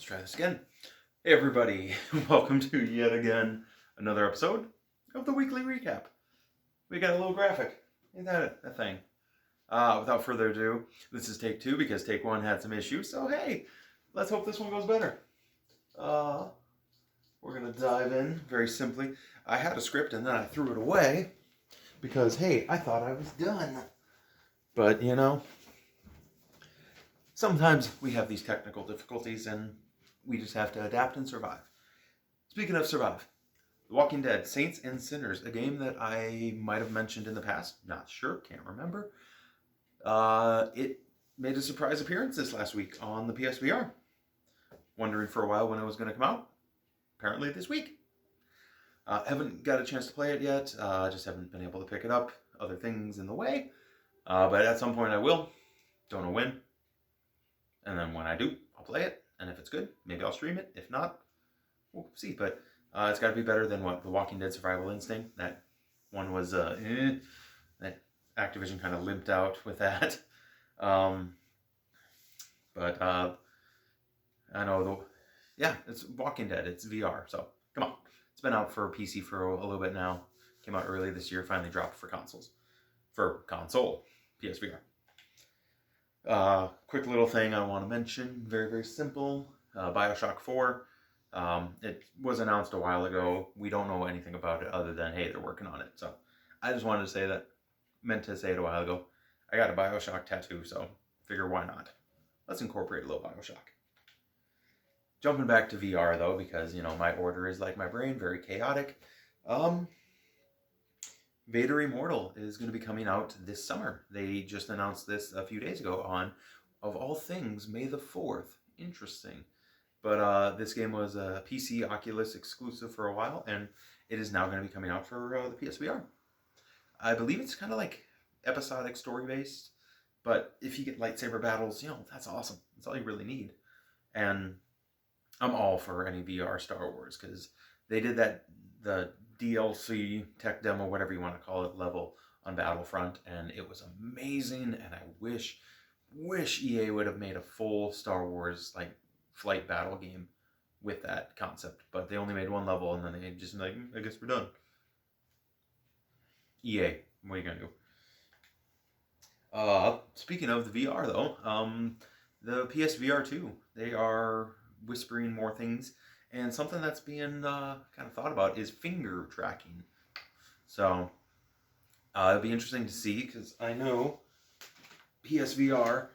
try this again. Hey everybody, welcome to yet again another episode of the weekly recap. We got a little graphic. Ain't that a thing? Without further ado, this is take 2 because take 1 had some issues, so hey, let's hope this one goes better. We're gonna dive in very simply. I had a script and then I threw it away because hey, I thought I was done. But you know, sometimes we have these technical difficulties and we just have to adapt and survive. Speaking of survive, The Walking Dead, Saints and Sinners, a game that I might have mentioned in the past, not sure, can't remember. It made a surprise appearance this last week on the PSVR. Wondering for a while when it was going to come out. Apparently this week. Haven't got a chance to play it yet, just haven't been able to pick it up. Other things in the way. But at some point I will. Don't know when. And then when I do, I'll play it. And if it's good, maybe I'll stream it. If not, we'll see. But it's got to be better than what The Walking Dead Survival Instinct. That one was, that Activision kind of limped out with that. I know, it's Walking Dead. It's VR. So, come on. It's been out for PC for a little bit now. Came out early this year. Finally dropped for consoles. For console. PSVR. Quick little thing I want to mention, very, very simple, Bioshock 4, it was announced a while ago. We don't know anything about it other than, hey, they're working on it. So I just wanted to say that, meant to say it a while ago. I got a Bioshock tattoo, so figure why not. Let's incorporate a little Bioshock. Jumping back to VR though, because, you know, my order is like my brain, very chaotic. Vader Immortal is going to be coming out this summer. They just announced this a few days ago on, of all things, May the 4th. Interesting. But this game was a PC Oculus exclusive for a while, and it is now going to be coming out for the PSVR. I believe it's kind of like episodic story-based, but if you get lightsaber battles, you know, that's awesome. That's all you really need. And I'm all for any VR Star Wars, because they did the DLC tech demo, whatever you want to call it, level on Battlefront, and it was amazing. And I wish EA would have made a full Star Wars like flight battle game with that concept, but they only made one level and then they just like, I guess we're done. EA, what are you gonna do? Speaking of the VR though, the PSVR 2, they are whispering more things. And something that's being kind of thought about is finger tracking. So, it'll be interesting to see, because I know PSVR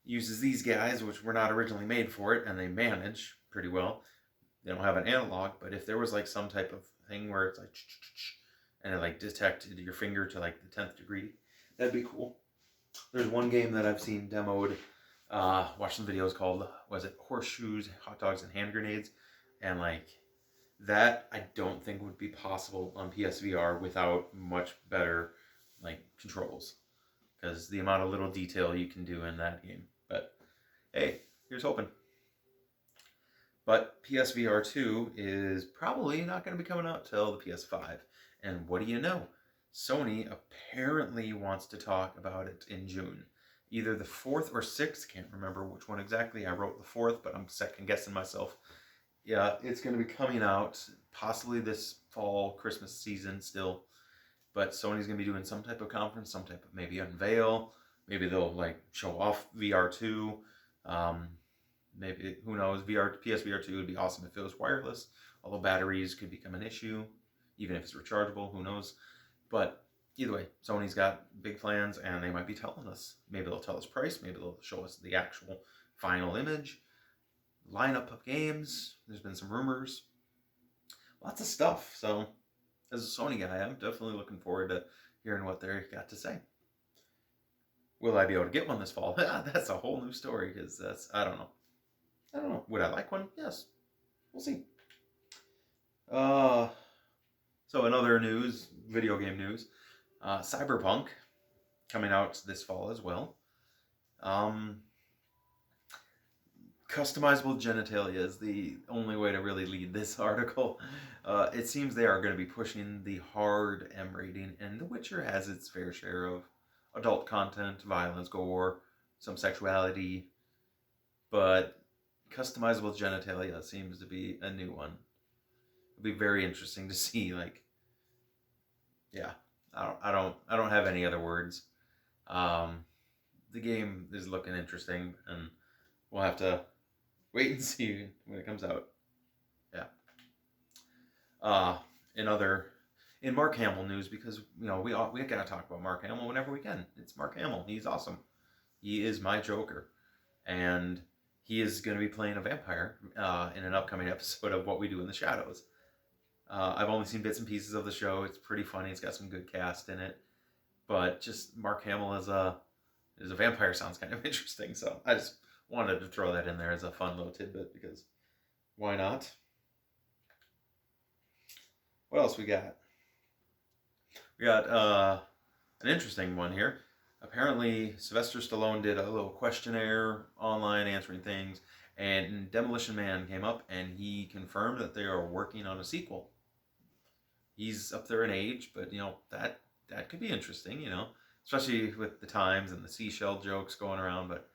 uses these guys, which were not originally made for it, and they manage pretty well. They don't have an analog, but if there was like some type of thing where it's like, and it like detected your finger to like the 10th degree, that'd be cool. There's one game that I've seen demoed, watched some videos called, was it Horseshoes, Hot Dogs, and Hand Grenades? And like that, I don't think would be possible on PSVR without much better like controls, because the amount of little detail you can do in that game. But hey, here's hoping. But PSVR 2 is probably not going to be coming out till the PS5. And what do you know? Sony apparently wants to talk about it in June. Either the 4th or 6th, can't remember which one exactly. I wrote the 4th, but I'm second guessing myself. Yeah, it's going to be coming out possibly this fall, Christmas season still. But Sony's going to be doing some type of conference, some type of maybe unveil. Maybe they'll like show off VR2. Maybe, who knows, PSVR 2 would be awesome if it was wireless. Although batteries could become an issue, even if it's rechargeable, who knows. But either way, Sony's got big plans and they might be telling us. Maybe they'll tell us price, maybe they'll show us the actual final image. Lineup of games, there's been some rumors, lots of stuff. So as a Sony guy, I'm definitely looking forward to hearing what they've got to say. Will I be able to get one this fall? That's a whole new story, because I don't know. Would I like one? Yes, we'll see. So in other news, video game news, Cyberpunk coming out this fall as well. Customizable genitalia is the only way to really lead this article. It seems they are going to be pushing the hard M rating, and The Witcher has its fair share of adult content, violence, gore, some sexuality, but customizable genitalia seems to be a new one. It'll be very interesting to see. Like, yeah, I don't have any other words. The game is looking interesting, and we'll have to wait and see when it comes out. Yeah. In Mark Hamill news, because we gotta talk about Mark Hamill whenever we can. It's Mark Hamill. He's awesome. He is my Joker, and he is going to be playing a vampire in an upcoming episode of What We Do in the Shadows. I've only seen bits and pieces of the show. It's pretty funny. It's got some good cast in it, but just Mark Hamill as a vampire sounds kind of interesting. So I just wanted to throw that in there as a fun little tidbit, because why not? What else we got? We got an interesting one here. Apparently, Sylvester Stallone did a little questionnaire online answering things, and Demolition Man came up, and he confirmed that they are working on a sequel. He's up there in age, but that could be interesting, especially with the times and the seashell jokes going around. But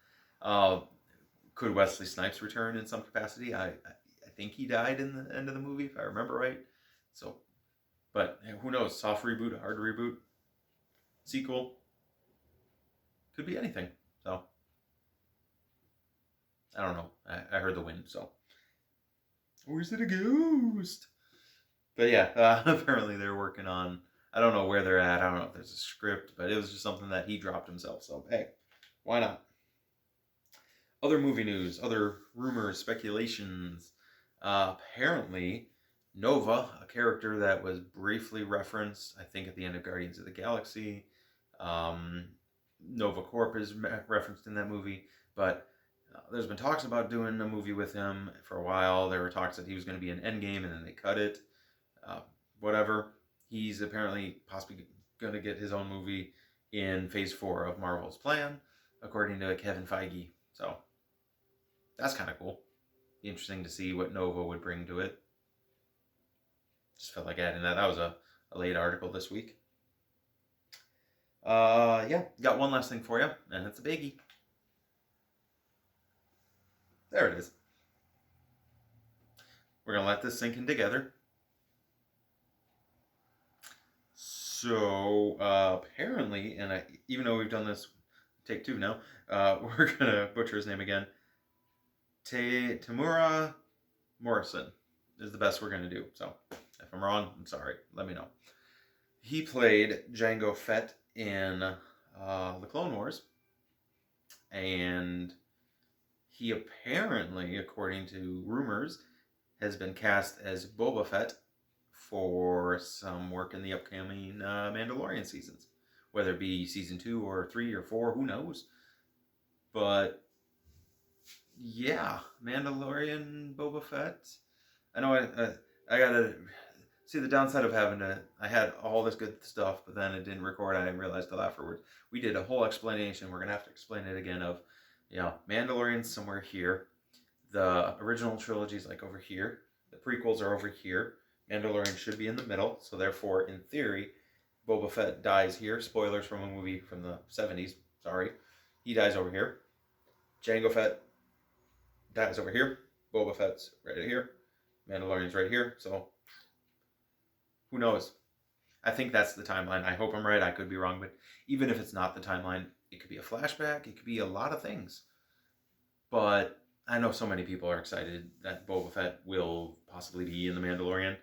could Wesley Snipes return in some capacity? I think he died in the end of the movie, if I remember right. So, but who knows? Soft reboot, hard reboot, sequel. Could be anything. So, I don't know. I heard the wind, so. Or is it a ghost? But yeah, apparently they're working on, I don't know where they're at. I don't know if there's a script, but it was just something that he dropped himself. So, hey, why not? Other movie news, other rumors, speculations. Apparently, Nova, a character that was briefly referenced, I think at the end of Guardians of the Galaxy, Nova Corp is referenced in that movie, but there's been talks about doing a movie with him for a while. There were talks that he was going to be in Endgame, and then they cut it. Whatever. He's apparently possibly going to get his own movie in Phase 4 of Marvel's plan, according to Kevin Feige. So, that's kind of cool. Be interesting to see what Nova would bring to it. Just felt like adding that. That was a late article this week. Yeah, got one last thing for you, and it's a biggie. There it is. We're going to let this sink in together. So, apparently, and even though we've done this take 2 now, we're going to butcher his name again. Tamura Morrison is the best we're going to do. So, if I'm wrong, I'm sorry. Let me know. He played Jango Fett in the Clone Wars, and he apparently, according to rumors, has been cast as Boba Fett for some work in the upcoming Mandalorian seasons, whether it be season 2 or 3 or 4, who knows. But yeah, Mandalorian Boba Fett. I know I gotta see the downside of I had all this good stuff, but then it didn't record. I didn't realize till afterwards. We did a whole explanation. We're gonna have to explain it again of, Mandalorian's somewhere here. The original trilogy is like over here. The prequels are over here. Mandalorian should be in the middle. So therefore, in theory, Boba Fett dies here. Spoilers from a movie from the 70s. Sorry. He dies over here. Jango Fett dies over here. Boba Fett's right here. Mandalorian's right here. So, who knows? I think that's the timeline. I hope I'm right. I could be wrong. But even if it's not the timeline, it could be a flashback. It could be a lot of things. But I know so many people are excited that Boba Fett will possibly be in The Mandalorian.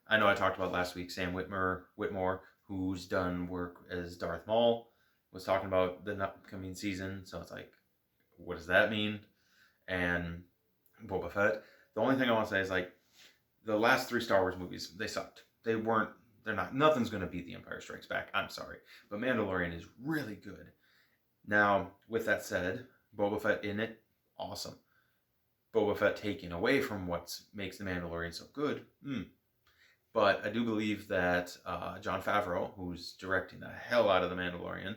I know I talked about last week, Sam Whitmore, who's done work as Darth Maul, was talking about the upcoming season. So it's like, what does that mean? And Boba Fett. The only thing I want to say is, like, the last 3 Star Wars movies, they sucked. They're not, nothing's going to beat The Empire Strikes Back. I'm sorry. But Mandalorian is really good. Now, with that said, Boba Fett in it, awesome. Boba Fett taking away from what makes The Mandalorian so good, But I do believe that Jon Favreau, who's directing the hell out of The Mandalorian,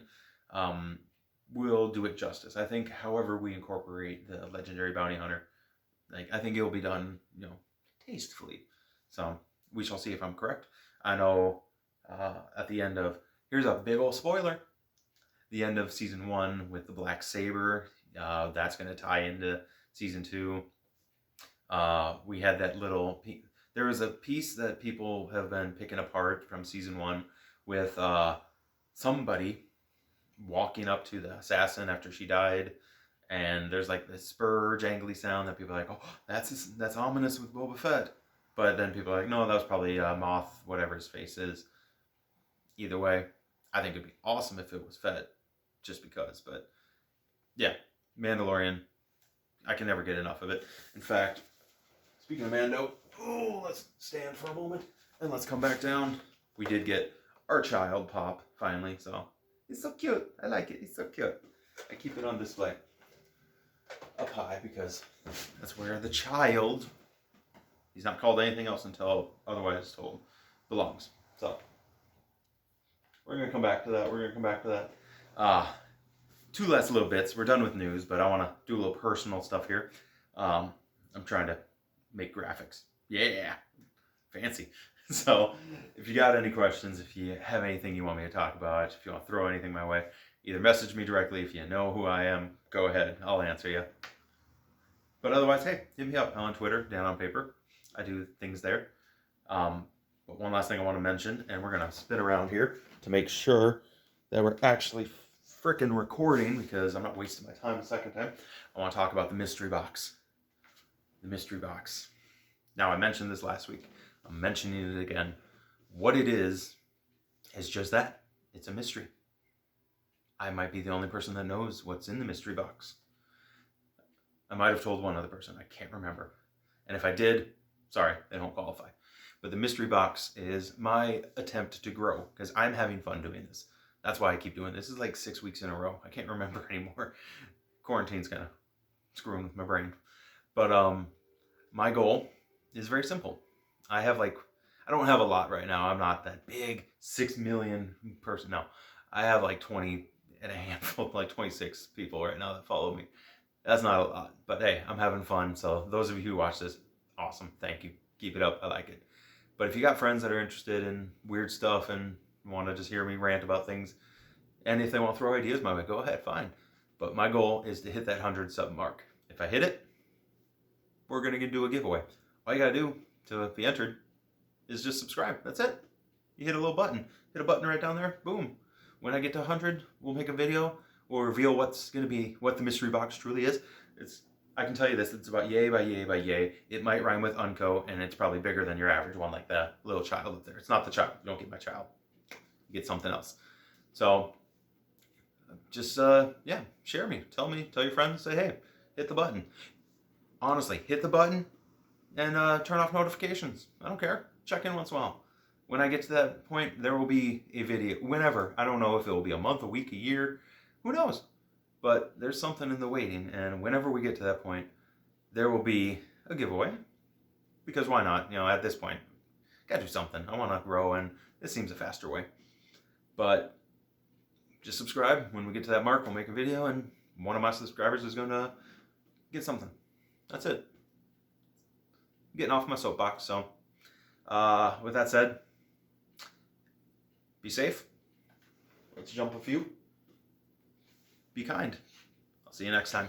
will do it justice. I think however we incorporate the legendary bounty hunter, I think it'll be done, tastefully. So we shall see if I'm correct. I know at the end of, here's a big old spoiler, the end of season 1 with the black saber, that's going to tie into season 2. We had that little... There was a piece that people have been picking apart from season 1 with somebody walking up to the assassin after she died, and there's like this spur jangly sound that people are like, oh, that's ominous with Boba Fett. But then people are like, no, that was probably Moth, whatever his face is. Either way, I think it'd be awesome if it was Fett, just because. But yeah, Mandalorian, I can never get enough of it. In fact, speaking of Mando, let's stand for a moment and let's come back down. We did get our child pop finally, so he's so cute. I like it. He's so cute. I keep it on display up high because that's where the child, he's not called anything else until otherwise told, belongs. So we're gonna come back to that. Two last little bits. We're done with news, but I want to do a little personal stuff here. I'm trying to make graphics. Yeah, fancy. So if you got any questions, if you have anything you want me to talk about, if you want to throw anything my way, either message me directly. If you know who I am, go ahead. I'll answer you. But otherwise, hey, hit me up on Twitter, Dan on Paper. I do things there. But one last thing I want to mention, and we're going to spin around here to make sure that we're actually frickin' recording, because I'm not wasting my time a second time. I want to talk about the mystery box. The mystery box. Now, I mentioned this last week. I'm mentioning it again. What it is just that. It's a mystery. I might be the only person that knows what's in the mystery box. I might have told one other person. I can't remember. And if I did, sorry, they don't qualify. But the mystery box is my attempt to grow, because I'm having fun doing this. That's why I keep doing this. This is like 6 weeks in a row. I can't remember anymore. Quarantine's kind of screwing with my brain. But my goal is very simple. I don't have a lot right now. I'm not that big, 6 million person. No, I have like 20 and a handful, like 26 people right now that follow me. That's not a lot, but hey, I'm having fun. So those of you who watch this, awesome. Thank you. Keep it up. I like it. But if you got friends that are interested in weird stuff and want to just hear me rant about things, and if they want to throw ideas my way, go ahead, fine. But my goal is to hit that 100 sub mark. If I hit it, we're going to do a giveaway. All you got to do to be entered is just subscribe. That's it. You hit a little button. Hit a button right down there. Boom. When I get to 100, we'll make a video. We'll reveal what's going to be, what the mystery box truly is. I can tell you this, it's about yay by yay by yay. It might rhyme with unco, and it's probably bigger than your average one, like the little child up there. It's not the child. You don't get my child. You get something else. So, just, yeah, share me. Tell your friends, say, hey, hit the button. Honestly, hit the button and turn off notifications. I don't care. Check in once in a while. When I get to that point, there will be a video. Whenever. I don't know if it will be a month, a week, a year. Who knows? But there's something in the waiting, and whenever we get to that point, there will be a giveaway. Because why not? You know, at this point, gotta do something. I want to grow, and this seems a faster way. But just subscribe. When we get to that mark, we'll make a video, and one of my subscribers is going to get something. That's it. I'm getting off my soapbox, so with that said, be safe. Let's jump a few. Be kind. I'll see you next time.